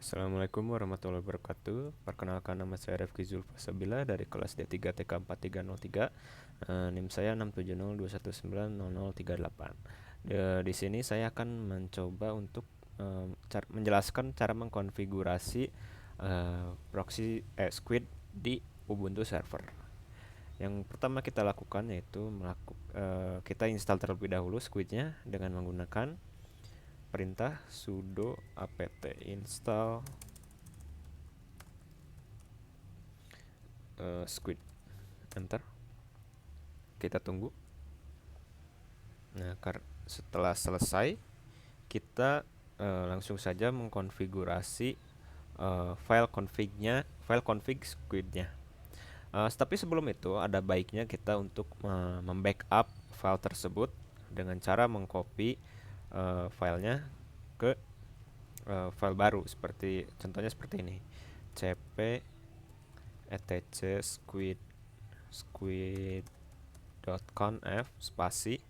Assalamualaikum warahmatullahi wabarakatuh. Perkenalkan, nama saya Rifki Zulfasabila dari kelas D3 TK4303. NIM saya 67021900038. Di sini saya akan mencoba untuk menjelaskan cara mengkonfigurasi proxy Squid di Ubuntu server. Yang pertama kita lakukan yaitu kita install terlebih dahulu Squidnya dengan menggunakan perintah sudo apt install squid, enter. Kita tunggu. Nah, setelah selesai kita langsung saja mengkonfigurasi file config squidnya. Tapi sebelum itu ada baiknya kita untuk membackup file tersebut dengan cara mengcopy filenya ke file baru, seperti contohnya seperti ini, cp etc squid.conf spasi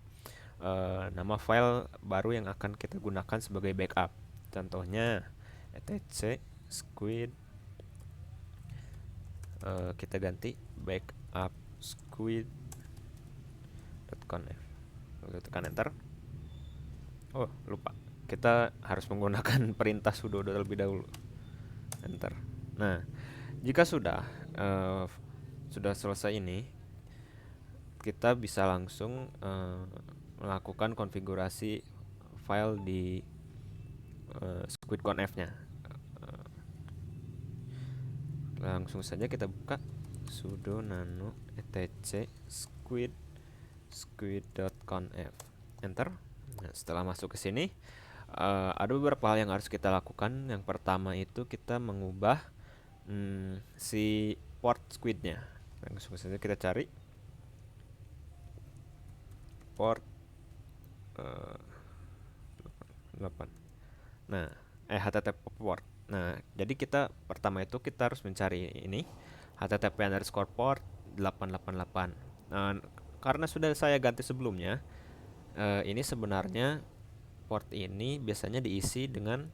nama file baru yang akan kita gunakan sebagai backup. Contohnya etc squid, kita ganti backup squid.conf, lalu tekan enter. Oh, lupa, kita harus menggunakan perintah sudo terlebih dahulu, enter. Nah, jika sudah selesai ini, kita bisa langsung melakukan konfigurasi file di squid.conf-nya. Langsung saja kita buka sudo nano etc squid.conf, enter. Nah, setelah masuk ke sini, ada beberapa hal yang harus kita lakukan. Yang pertama itu kita mengubah si port squidnya. Langsung saja kita cari port 8. Nah, HTTP port. Nah, jadi kita pertama itu kita harus mencari ini http_port 888. Nah, karena sudah saya ganti sebelumnya, ini sebenarnya port ini biasanya diisi dengan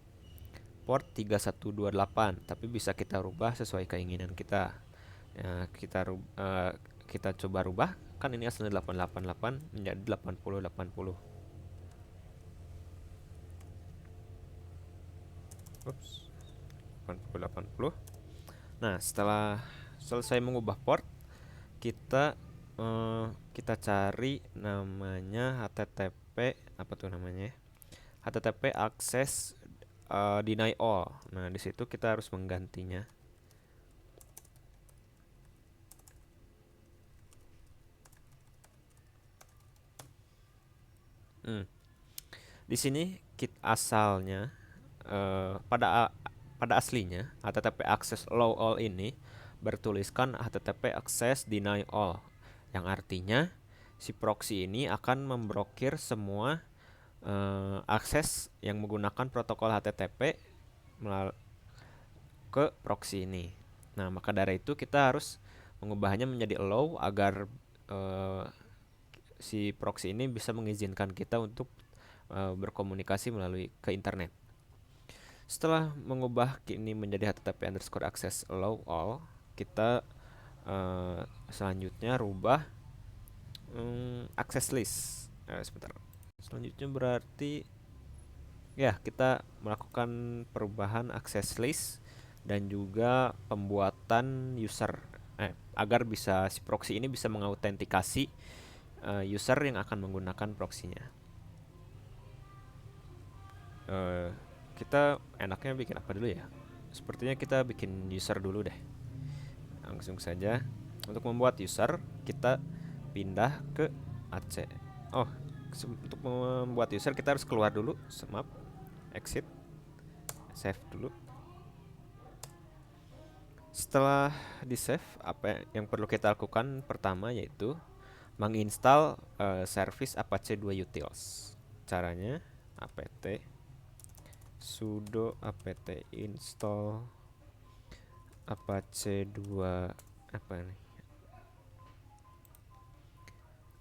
port 3128, tapi bisa kita rubah sesuai keinginan kita. Kita coba rubah, kan ini asalnya 888 menjadi 8080. Ups, 8080. Nah, setelah selesai mengubah port, kita cari namanya http, apa tuh namanya, http access deny all. Nah, di situ kita harus menggantinya. Di sini asalnya pada aslinya http access allow all ini bertuliskan http access deny all, yang artinya si proxy ini akan memblokir semua akses yang menggunakan protokol HTTP ke proxy ini. Nah, maka dari itu kita harus mengubahnya menjadi allow agar si proxy ini bisa mengizinkan kita untuk berkomunikasi melalui ke internet. Setelah mengubah ini menjadi http_access allow all, kita selanjutnya rubah access list. Sebentar. Selanjutnya berarti ya kita melakukan perubahan access list dan juga pembuatan user agar bisa si proxy ini bisa mengautentikasi user yang akan menggunakan proxy-nya. Kita enaknya bikin apa dulu ya? Sepertinya kita bikin user dulu deh. Langsung saja untuk membuat user kita pindah ke AC. Oh, untuk membuat user kita harus keluar dulu, maaf, exit, save dulu. Setelah di save, apa yang perlu kita lakukan pertama yaitu menginstal service Apache 2 utils. Caranya apt sudo apt install Apache 2 apa nih?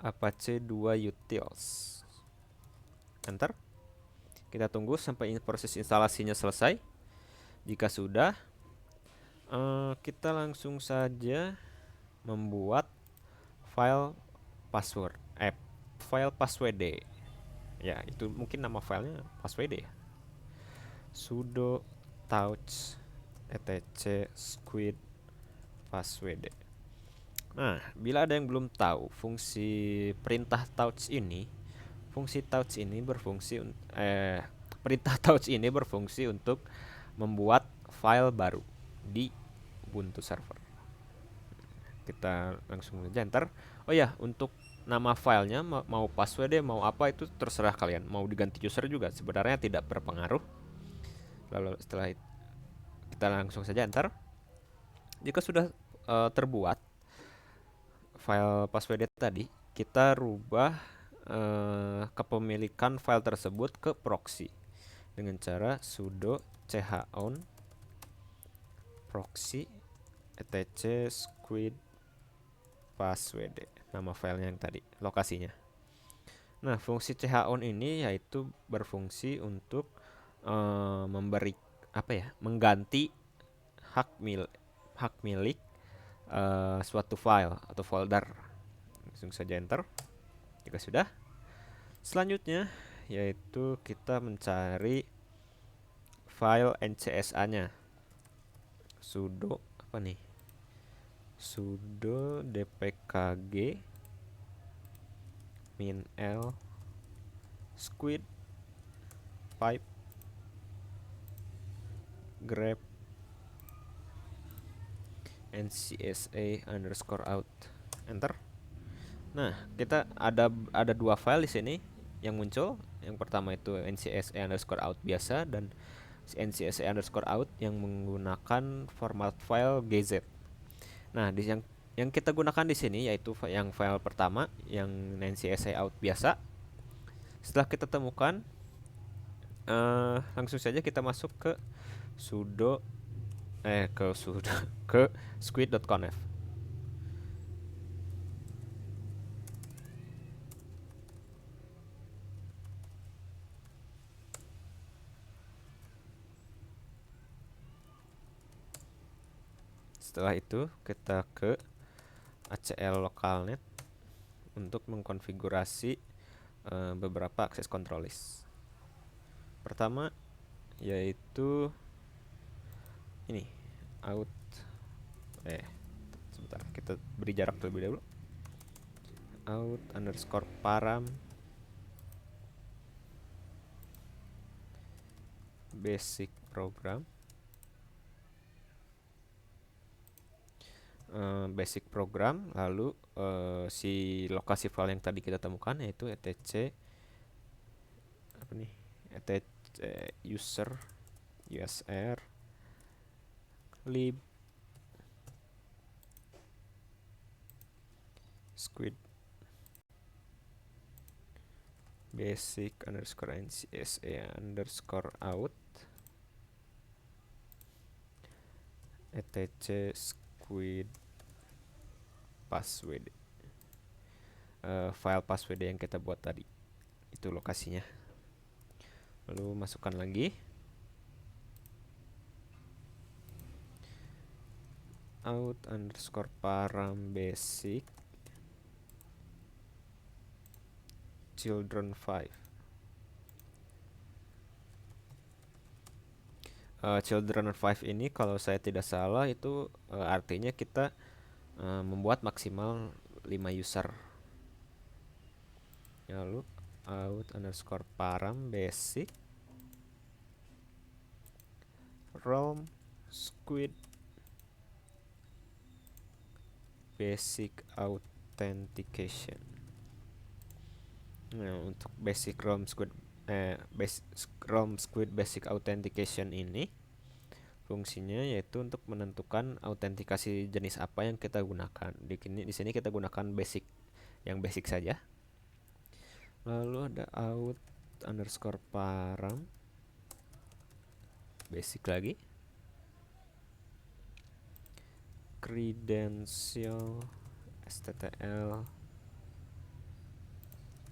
Apache 2 utils. Enter. Kita tunggu sampai proses instalasinya selesai. Jika sudah, kita langsung saja membuat file password, file passwd. Ya, itu mungkin nama filenya passwd ya. Sudo touch etc squid passwd. Nah, bila ada yang belum tahu fungsi perintah touch ini, perintah touch ini berfungsi untuk membuat file baru di Ubuntu server. Kita langsung saja enter. Oh ya, untuk nama filenya mau password mau apa itu terserah kalian. Mau diganti user juga sebenarnya tidak berpengaruh. Lalu setelah itu kita langsung saja enter. Jika sudah terbuat file password tadi, kita rubah kepemilikan file tersebut ke proxy dengan cara sudo chown proxy etc squid passwd, nama filenya yang tadi, lokasinya. Nah, fungsi chown ini yaitu berfungsi untuk memberi mengganti hak milik suatu file atau folder. Langsung saja enter. Jika sudah, selanjutnya yaitu kita mencari file NCSA-nya. Sudo sudo dpkg -l squid pipe grep ncsa_out, enter. Nah, kita ada dua file di sini yang muncul. Yang pertama itu ncsa_out biasa dan ncsa_out yang menggunakan format file gz. Nah, yang kita gunakan di sini yaitu yang file pertama yang ncsa_out biasa. Setelah kita temukan, langsung saja kita masuk ke sudo ke squid.conf. Setelah itu kita ke ACL localnet untuk mengkonfigurasi beberapa akses control list. Pertama yaitu ini out sebentar, kita beri jarak terlebih dahulu. out_param basic program, lalu si lokasi file yang tadi kita temukan yaitu etc user usr lib squid basic_ncsa_out etc squid password. File password yang kita buat tadi itu lokasinya. Lalu masukkan lagi out_param basic children 5. Children 5 ini kalau saya tidak salah itu artinya kita membuat maksimal 5 user. Lalu out_param basic realm squid basic authentication. Nah, untuk basic realm squid basic authentication ini fungsinya yaitu untuk menentukan autentikasi jenis apa yang kita gunakan. Di sini kita gunakan basic, yang basic saja. Lalu ada out_param basic lagi, credential STTL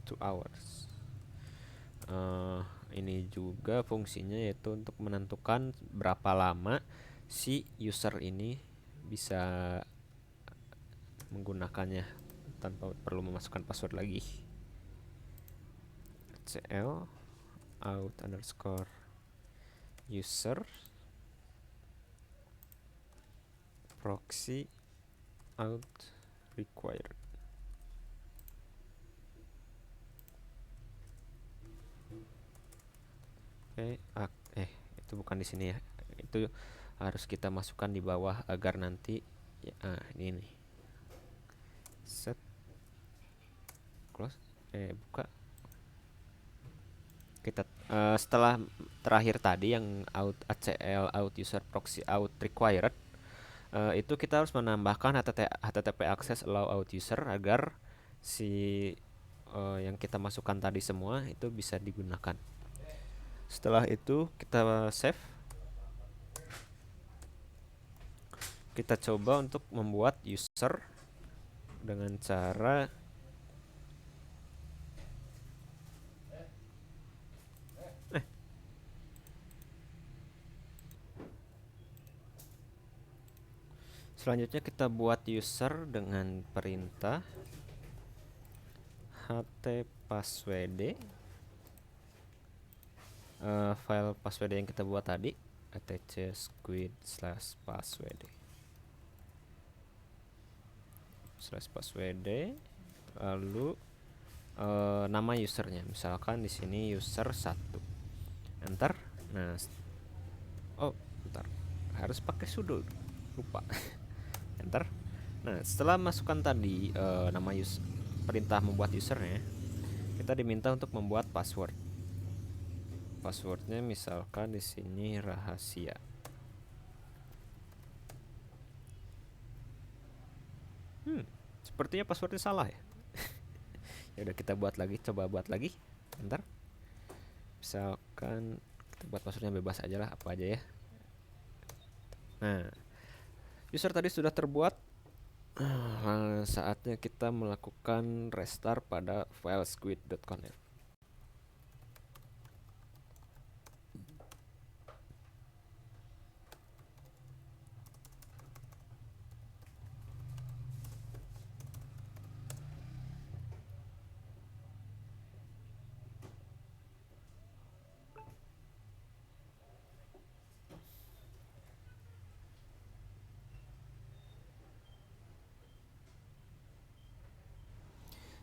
2 hours. ini juga fungsinya yaitu untuk menentukan berapa lama si user ini bisa menggunakannya tanpa perlu memasukkan password lagi. cl out underscore user proxy out required. Oke, itu bukan di sini ya. Itu harus kita masukkan di bawah agar nanti ya, ini nih. Set close buka. Kita setelah terakhir tadi yang ACL out user proxy out required, itu kita harus menambahkan HTTP access allow out user agar si yang kita masukkan tadi semua itu bisa digunakan. Setelah itu kita save. Kita coba untuk membuat user dengan cara selanjutnya kita buat user dengan perintah htpasswd, file password yang kita buat tadi etc squid/passwd lalu nama usernya misalkan di sini user 1, enter. Nah, bentar, harus pakai sudo, lupa. Enter. Nah, setelah masukkan tadi nama perintah membuat usernya, kita diminta untuk membuat password. Passwordnya misalkan di sini rahasia. Sepertinya passwordnya salah ya. Ya udah, kita buat lagi, coba buat lagi. Bentar. Misalkan kita buat passwordnya bebas aja lah, apa aja ya. Nah, user tadi sudah terbuat. Saatnya kita melakukan restart pada file squid.conf.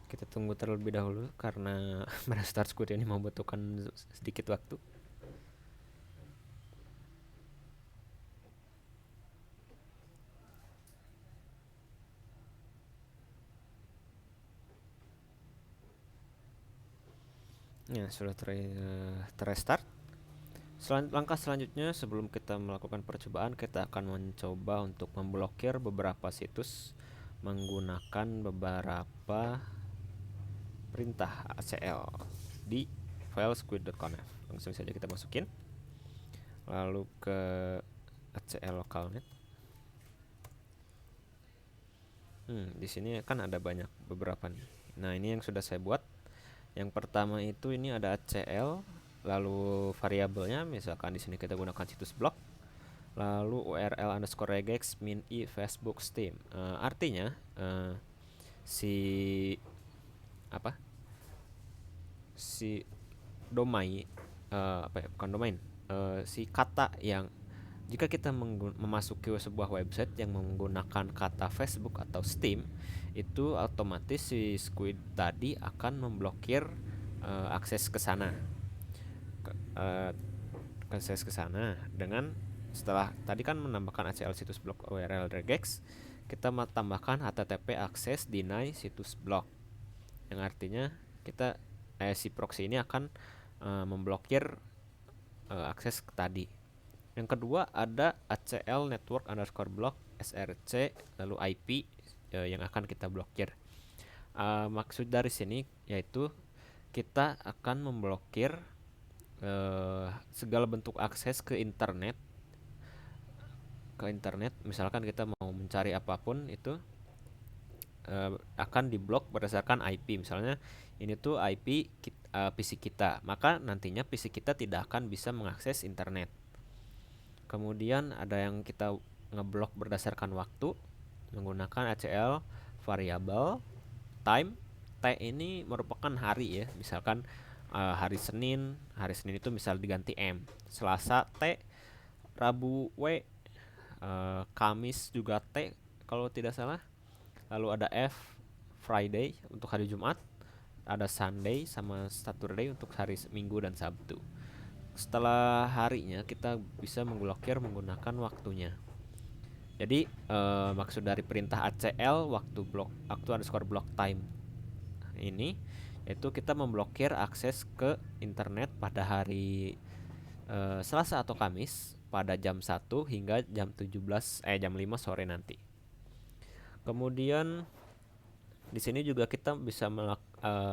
Kita tunggu terlebih dahulu karena merestart Squid ini membutuhkan sedikit waktu. Ya, sudah terrestart. Langkah selanjutnya sebelum kita melakukan percobaan, kita akan mencoba untuk memblokir beberapa situs menggunakan beberapa perintah ACL di file squid.conf. Langsung saja kita masukin, lalu ke ACL localnet. Di sini kan ada banyak beberapa nih. Nah, ini yang sudah saya buat. Yang pertama itu ini ada ACL, lalu variabelnya misalkan di sini kita gunakan situs blog, lalu url underscore regex min i facebook steam. Artinya si domain bukan domain, si kata yang jika kita memasuki sebuah website yang menggunakan kata Facebook atau Steam, itu otomatis si Squid tadi akan memblokir akses ke sana. Akses ke sana dengan setelah tadi kan menambahkan ACL situs blog URL regex, kita tambahkan HTTP access deny situs blog. Yang artinya kita si proxy ini akan memblokir akses tadi. Yang kedua ada ACL network underscore block src lalu IP yang akan kita blokir. Maksud dari sini yaitu kita akan memblokir segala bentuk akses ke internet. Misalkan kita mau mencari apapun itu akan diblok berdasarkan IP. Misalnya ini tuh IP PC kita, maka nantinya PC kita tidak akan bisa mengakses internet. Kemudian ada yang kita ngeblok berdasarkan waktu menggunakan ACL variable time. T ini merupakan hari ya, misalkan hari Senin itu misal diganti M, Selasa T, Rabu W, Kamis juga T kalau tidak salah. Lalu ada F, Friday untuk hari Jumat, ada Sunday sama Saturday untuk hari Minggu dan Sabtu. Setelah harinya kita bisa mengblokir menggunakan waktunya. Jadi maksud dari perintah ACL waktu underscore block time ini yaitu kita memblokir akses ke internet pada hari Selasa atau Kamis pada jam 1 hingga jam 5 sore nanti. Kemudian di sini juga kita bisa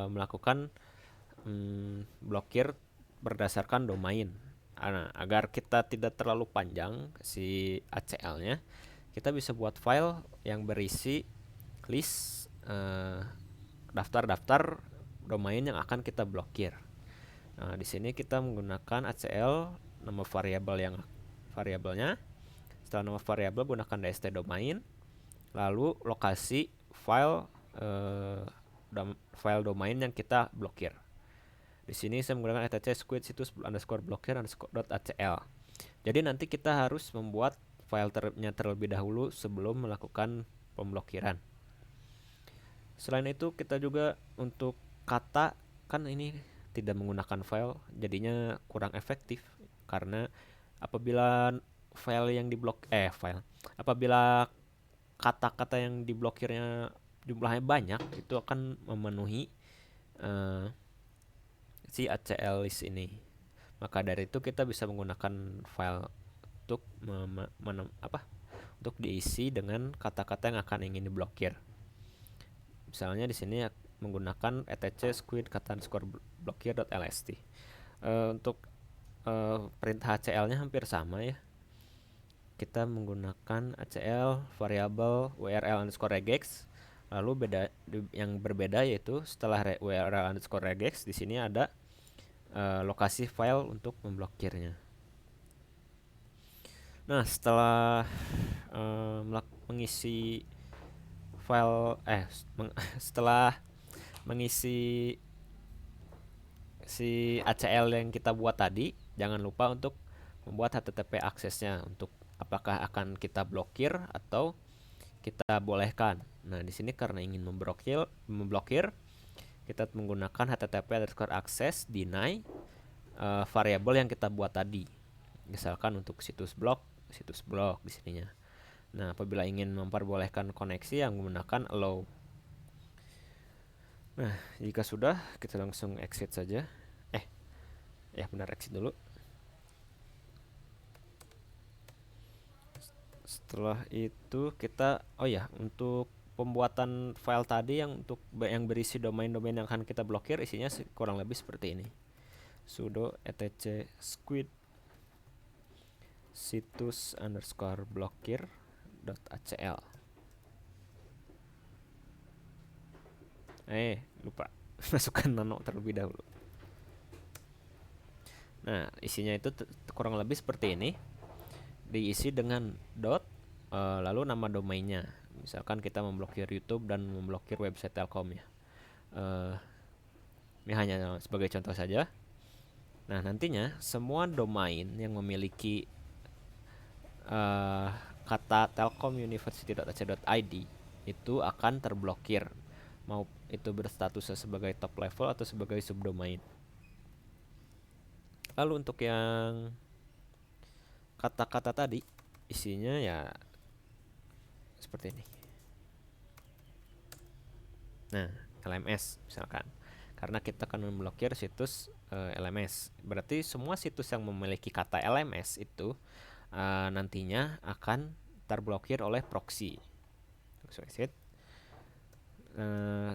melakukan blokir berdasarkan domain. Nah, agar kita tidak terlalu panjang si ACL-nya, kita bisa buat file yang berisi list daftar-daftar domain yang akan kita blokir. Nah, di sini kita menggunakan ACL nama variabelnya. Setelah nama variabel gunakan dst domain, lalu lokasi file domain yang kita blokir. Di sini saya menggunakan etc squid situs underscore blokir .acl. Jadi nanti kita harus membuat filenya terlebih dahulu sebelum melakukan pemblokiran. Selain itu kita juga untuk kata, kan ini tidak menggunakan file, jadinya kurang efektif karena apabila apabila kata-kata yang diblokirnya jumlahnya banyak, itu akan memenuhi si ACL list ini. Maka dari itu kita bisa menggunakan file untuk untuk diisi dengan kata-kata yang akan ingin diblokir. Misalnya di sini menggunakan etc squid kata underscore blokir.lst. Untuk perintah ACL-nya hampir sama ya. Kita menggunakan ACL variabel url underscore regex. Lalu yang berbeda yaitu setelah url underscore regex di sini ada lokasi file untuk memblokirnya. Nah, setelah mengisi file setelah mengisi si ACL yang kita buat tadi, jangan lupa untuk membuat HTTP aksesnya untuk apakah akan kita blokir atau kita bolehkan. Nah, di sini karena ingin memblokir, kita menggunakan HTTP_access deny variabel yang kita buat tadi. Misalkan untuk situs blog di sininya. Nah, apabila ingin memperbolehkan koneksi yang menggunakan allow. Nah, jika sudah, kita langsung exit saja. Exit dulu. Setelah itu kita untuk pembuatan file tadi yang berisi domain-domain yang akan kita blokir, isinya kurang lebih seperti ini. Sudo etc squid situs underscore blokir.acl. Lupa masukkan nano terlebih dahulu. Nah, isinya itu kurang lebih seperti ini. Diisi dengan lalu nama domainnya. Misalkan kita memblokir YouTube dan memblokir website Telkom ya. Ini hanya sebagai contoh saja. Nah, nantinya semua domain yang memiliki kata telkomuniversity.ac.id itu akan terblokir, mau itu berstatus sebagai top level atau sebagai subdomain. Lalu untuk yang kata-kata tadi, isinya ya seperti ini. Nah, LMS misalkan, karena kita akan memblokir situs LMS, berarti semua situs yang memiliki kata LMS itu nantinya akan terblokir oleh proxy.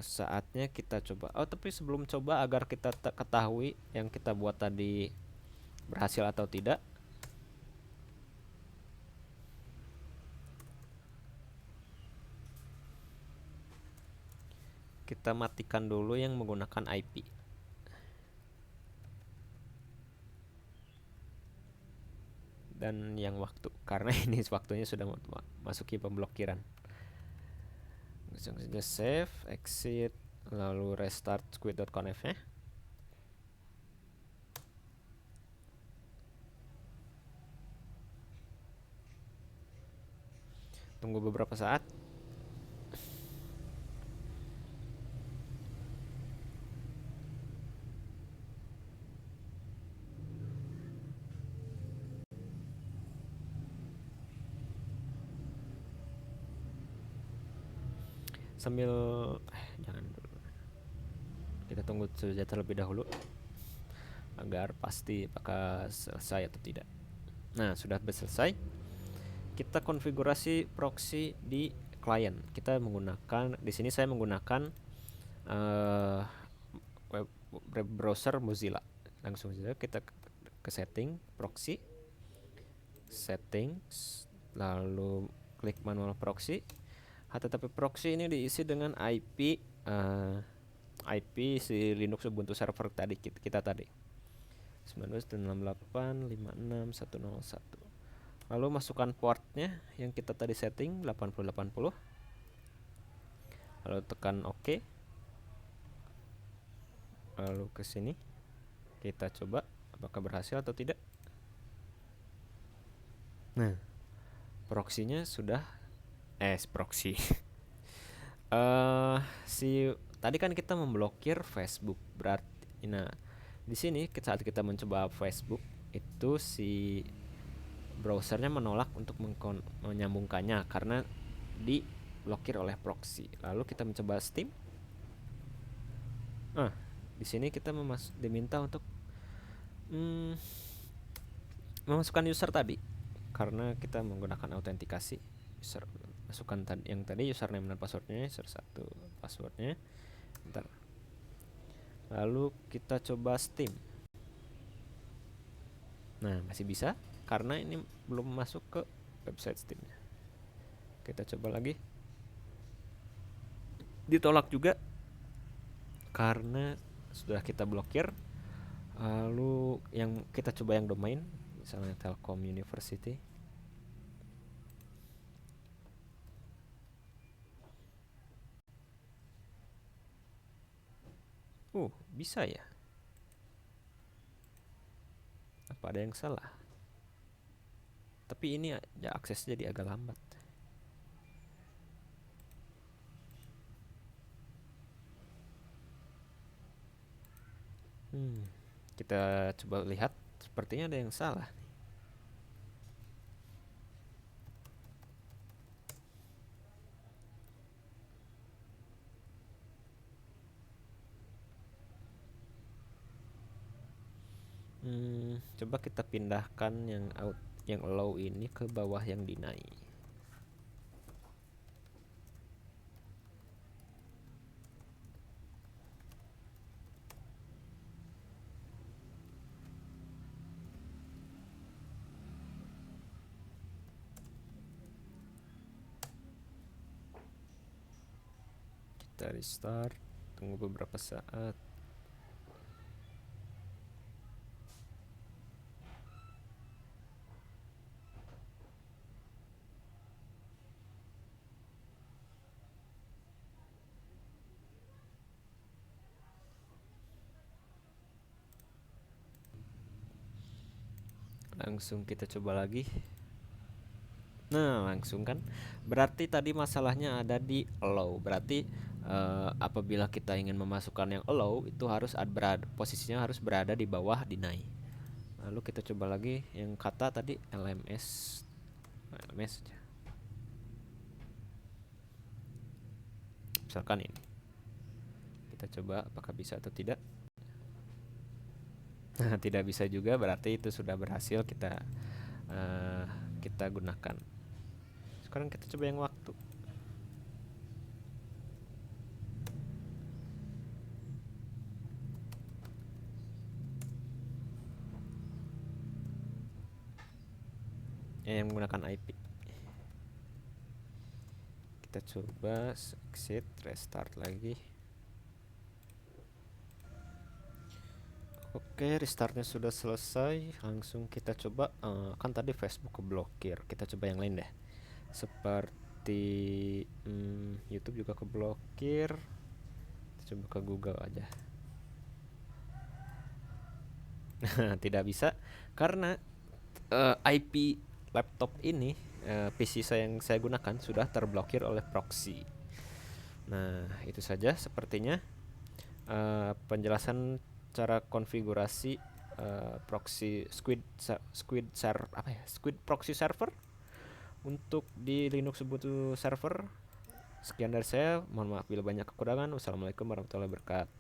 Saatnya kita coba. Tapi sebelum coba, agar kita ketahui yang kita buat tadi berhasil atau tidak, kita matikan dulu yang menggunakan IP. Dan yang waktu, karena ini waktunya sudah masuki pemblokiran. Langsung saja save, exit, lalu restart squid.conf nya. Tunggu beberapa saat. Sambil jangan dulu. Kita tunggu saja terlebih dahulu agar pasti apakah selesai atau tidak. Nah, sudah selesai. Kita konfigurasi proxy di klien. Kita menggunakan di sini saya menggunakan web browser Mozilla. Langsung saja kita ke setting proxy, settings, lalu klik manual proxy. HTTP proxy ini diisi dengan IP si Linux Ubuntu server tadi kita tadi 19.68.56.101. Lalu masukkan portnya yang kita tadi setting 8080. Lalu tekan OK. Lalu ke sini kita coba apakah berhasil atau tidak. Nah, proxy-nya sudah proxy. Si tadi kan kita memblokir Facebook, berarti nah di sini saat kita mencoba Facebook itu si browsernya menolak untuk menyambungkannya karena diblokir oleh proxy. Lalu kita mencoba Steam. Di sini kita diminta untuk memasukkan user tadi karena kita menggunakan autentikasi. User masukkan yang tadi username dan passwordnya, user 1 passwordnya. Bentar. Lalu kita coba Steam. Nah, masih bisa karena ini belum masuk ke website Steamnya. Kita coba lagi. Ditolak juga karena sudah kita blokir. Lalu yang kita coba yang domain, misalnya Telkom University. Bisa ya? Apa ada yang salah? Tapi ini ya aksesnya jadi agak lambat. Kita coba lihat, sepertinya ada yang salah. Coba kita pindahkan yang allow ini ke bawah yang deny. Kita restart, tunggu beberapa saat. Langsung kita coba lagi. Nah, langsung kan. Berarti tadi masalahnya ada di allow. Berarti apabila kita ingin memasukkan yang allow itu harus posisinya harus berada di bawah deny. Lalu kita coba lagi yang kata tadi LMS aja. Misalkan ini. Kita coba apakah bisa atau tidak. Nah, tidak bisa juga, berarti itu sudah berhasil kita gunakan. Sekarang kita coba yang waktu. Yang menggunakan IP. Kita coba exit, restart lagi. Oke, restartnya sudah selesai. Langsung kita coba. Kan tadi Facebook keblokir. Kita coba yang lain deh. Seperti YouTube juga keblokir. Kita coba ke Google aja. Tidak bisa karena IP laptop ini, PC yang saya gunakan sudah terblokir oleh proxy. Nah, itu saja sepertinya penjelasan cara konfigurasi proxy Squid proxy server untuk di Linux Ubuntu server. Sekian dari saya, mohon maaf bila banyak kekurangan. Wassalamualaikum warahmatullahi wabarakatuh.